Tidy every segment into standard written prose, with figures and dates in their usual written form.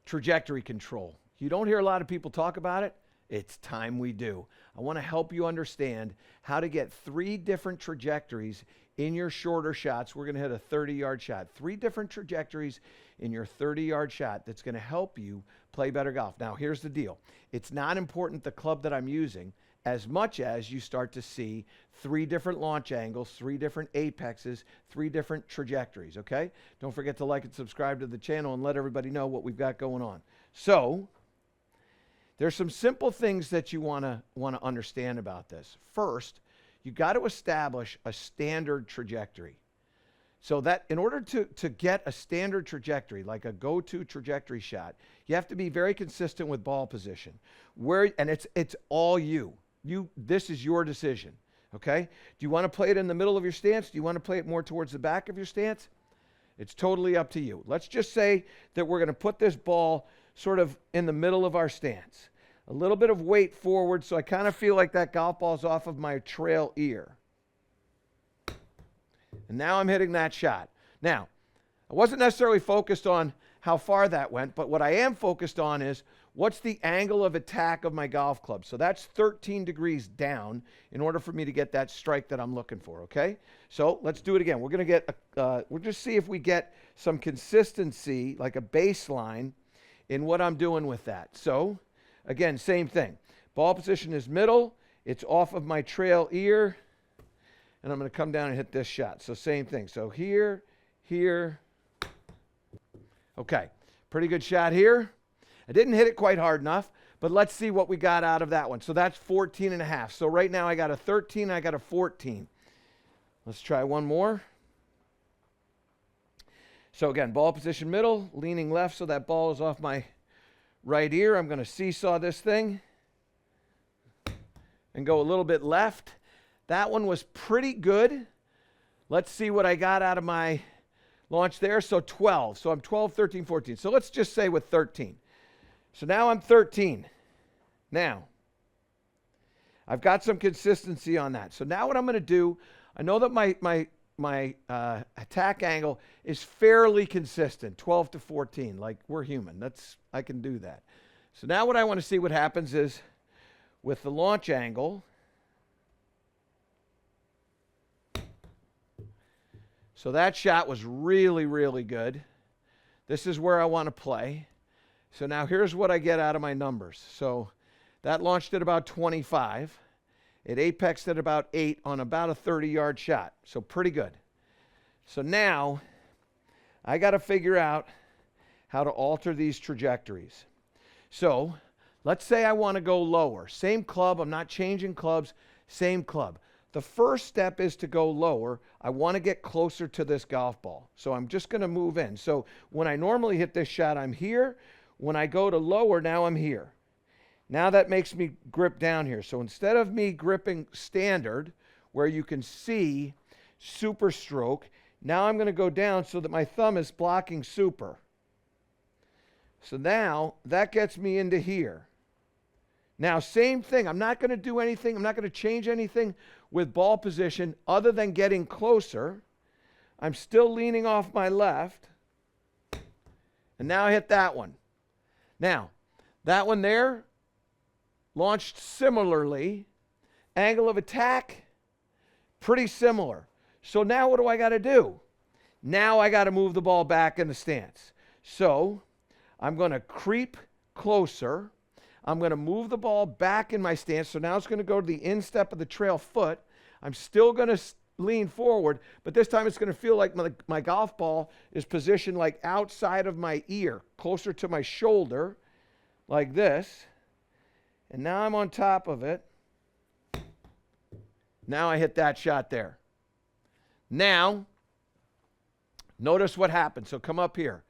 trajectory control. You don't hear a lot of people talk about it. It's time we do. I want to help you understand how to get 3 different trajectories in your shorter shots. We're going to hit a 30-yard shot. 3 different trajectories in your 30-yard shot that's going to help you play better golf. Now, here's the deal. It's not important the club that I'm using as much as you start to see 3 different launch angles, 3 different apexes, 3 different trajectories, okay? Don't forget to like and subscribe to the channel and let everybody know what we've got going on. So, there's some simple things that you want to understand about this. First, you got to establish a standard trajectory. So that in order to get a standard trajectory, like a go-to trajectory shot, you have to be very consistent with ball position. And it's all you. This is your decision, okay? Do you want to play it in the middle of your stance? Do you want to play it more towards the back of your stance? It's totally up to you. Let's just say that we're going to put this ball sort of in the middle of our stance. A little bit of weight forward, so I kind of feel like that golf ball's off of my trail ear. And now I'm hitting that shot. Now, I wasn't necessarily focused on how far that went, but what I am focused on is what's the angle of attack of my golf club. So that's 13 degrees down in order for me to get that strike that I'm looking for, okay? So let's do it again. We're going to get, we'll just see if we get some consistency, like a baseline, in what I'm doing with that. So, again, same thing. Ball position is middle. It's off of my trail ear. And I'm going to come down and hit this shot. So same thing. So here, here. Okay, pretty good shot here. I didn't hit it quite hard enough, but let's see what we got out of that one. So that's 14.5. So right now I got a 13, I got a 14. Let's try one more. So again, ball position middle, leaning left so that ball is off my right ear. I'm going to seesaw this thing and go a little bit left. That one was pretty good. Let's see what I got out of my launch there. So 12. So I'm 12, 13, 14. So let's just say with 13. So now I'm 13. Now, I've got some consistency on that. So now what I'm going to do, I know that my attack angle is fairly consistent, 12 to 14. Like, we're human. I can do that. So now what I want to see what happens is with the launch angle. So that shot was really, really good. This is where I want to play. So now here's what I get out of my numbers. So that launched at about 25. It apexed at about 8 on about a 30-yard shot. So pretty good. So now I got to figure out how to alter these trajectories. So let's say I want to go lower. Same club. I'm not changing clubs. Same club. The first step is to go lower. I want to get closer to this golf ball. So I'm just going to move in. So when I normally hit this shot, I'm here. When I go to lower, now I'm here. Now that makes me grip down here. So instead of me gripping standard, where you can see super stroke, now I'm going to go down so that my thumb is blocking super. So now that gets me into here. Now, same thing. I'm not going to do anything. I'm not going to change anything with ball position other than getting closer. I'm still leaning off my left. And now I hit that one. Now, that one there launched similarly. Angle of attack, pretty similar. So now what do I got to do? Now I got to move the ball back in the stance. So I'm going to creep closer. I'm going to move the ball back in my stance. So now it's going to go to the instep of the trail foot. I'm still going to lean forward, but this time it's going to feel like my golf ball is positioned like outside of my ear, closer to my shoulder, like this. And now I'm on top of it. Now I hit that shot there. Now, notice what happened. So come up here.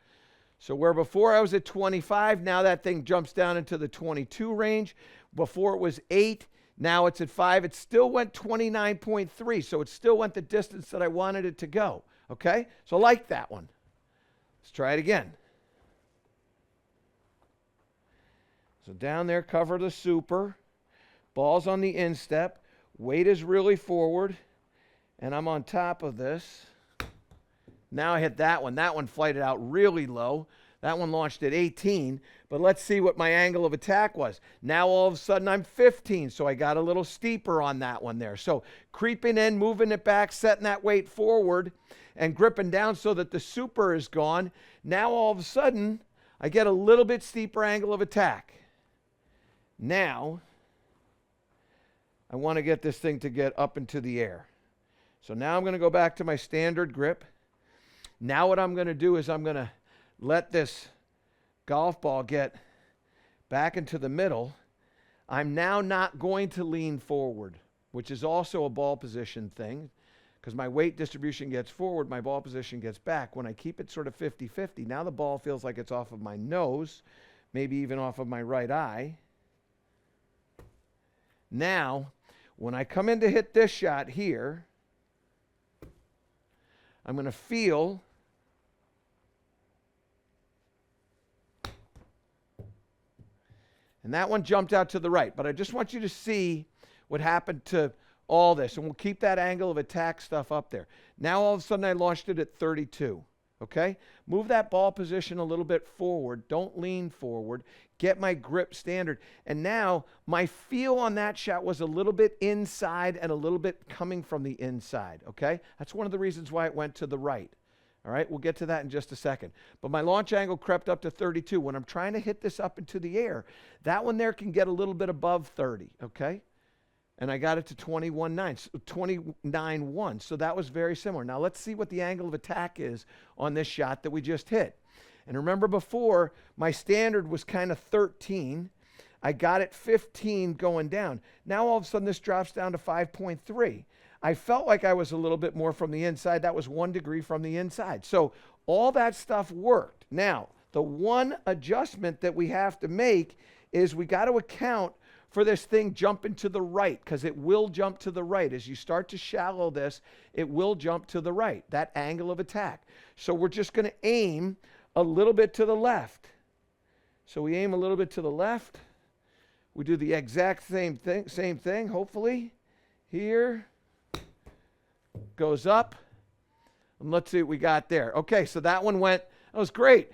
So where before I was at 25, now that thing jumps down into the 22 range. Before it was 8, now it's at 5. It still went 29.3, so it still went the distance that I wanted it to go. Okay? So I like that one. Let's try it again. So down there, cover the super. Ball's on the instep. Weight is really forward. And I'm on top of this. Now I hit that one. That one flighted out really low. That one launched at 18, but let's see what my angle of attack was. Now all of a sudden I'm 15, so I got a little steeper on that one there. So creeping in, moving it back, setting that weight forward, and gripping down so that the super is gone. Now all of a sudden, I get a little bit steeper angle of attack. Now, I want to get this thing to get up into the air. So now I'm going to go back to my standard grip. Now what I'm going to do is I'm going to let this golf ball get back into the middle. I'm now not going to lean forward, which is also a ball position thing, because my weight distribution gets forward, my ball position gets back. When I keep it sort of 50-50, now the ball feels like it's off of my nose, maybe even off of my right eye. Now, when I come in to hit this shot here, I'm going to feel and that one jumped out to the right. But I just want you to see what happened to all this. And we'll keep that angle of attack stuff up there. Now all of a sudden I launched it at 32. Okay? Move that ball position a little bit forward. Don't lean forward. Get my grip standard. And now my feel on that shot was a little bit inside and a little bit coming from the inside. Okay? That's one of the reasons why it went to the right. All right? We'll get to that in just a second. But my launch angle crept up to 32. When I'm trying to hit this up into the air, that one there can get a little bit above 30. Okay? And I got it to 29.1. So that was very similar. Now let's see what the angle of attack is on this shot that we just hit. And remember before, my standard was kind of 13. I got it 15 going down. Now all of a sudden this drops down to 5.3. I felt like I was a little bit more from the inside. That was 1 degree from the inside. So all that stuff worked. Now, the one adjustment that we have to make is we got to account for this thing jumping to the right, because it will jump to the right. As you start to shallow this, it will jump to the right, that angle of attack. So we're just going to aim a little bit to the left. So we aim a little bit to the left. We do the exact same thing, hopefully. Here. Goes up. And let's see what we got there. Okay, so that one went, that was great.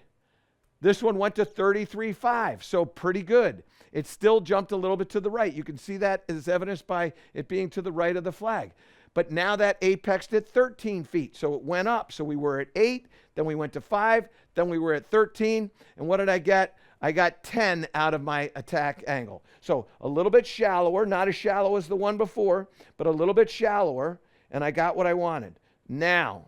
This one went to 33.5, so pretty good. It still jumped a little bit to the right. You can see that as evidenced by it being to the right of the flag. But now that apexed at 13 feet, so it went up. So we were at 8, then we went to 5, then we were at 13. And what did I get? I got 10 out of my attack angle. So a little bit shallower, not as shallow as the one before, but a little bit shallower, and I got what I wanted. Now,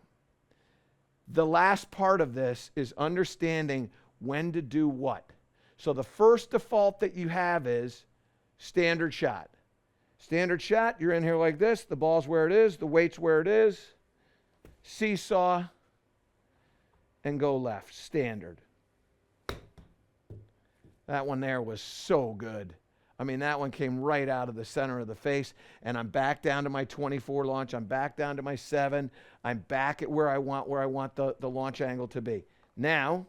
the last part of this is understanding when to do what. So the first default that you have is standard shot. Standard shot, you're in here like this, the ball's where it is, the weight's where it is, seesaw, and go left, standard. That one there was so good. I mean, that one came right out of the center of the face, and I'm back down to my 24 launch. I'm back down to my 7. I'm back at where I want the launch angle to be. Now,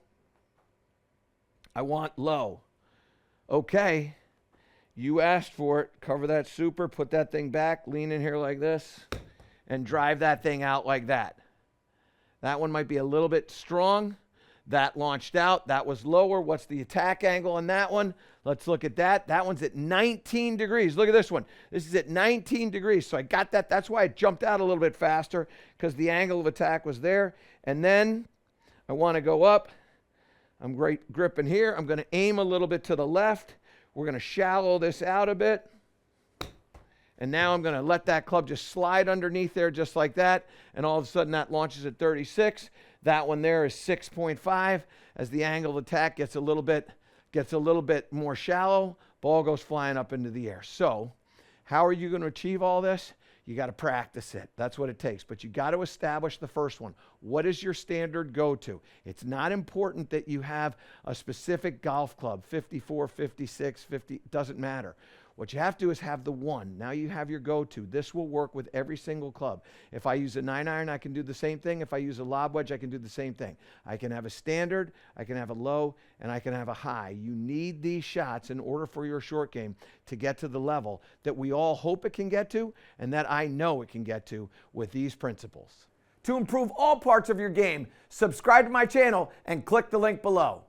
I want low. Okay, you asked for it. Cover that super, put that thing back, lean in here like this, and drive that thing out like that. That one might be a little bit strong. That launched out. That was lower. What's the attack angle on that one? Let's look at that. That one's at 19 degrees. Look at this one. This is at 19 degrees. So I got that. That's why it jumped out a little bit faster, because the angle of attack was there. And then I want to go up. I'm gripping here. I'm going to aim a little bit to the left. We're going to shallow this out a bit. And now I'm going to let that club just slide underneath there just like that. And all of a sudden that launches at 36. That one there is 6.5. As the angle of attack gets a little bit more shallow, ball goes flying up into the air. So how are you going to achieve all this? You got to practice it. That's what it takes. But you got to establish the first one. What is your standard go-to? It's not important that you have a specific golf club, 54, 56, 50, doesn't matter. What you have to do is have the one. Now you have your go-to. This will work with every single club. If I use a 9-iron, I can do the same thing. If I use a lob wedge, I can do the same thing. I can have a standard, I can have a low, and I can have a high. You need these shots in order for your short game to get to the level that we all hope it can get to, and that I know it can get to with these principles. To improve all parts of your game, subscribe to my channel and click the link below.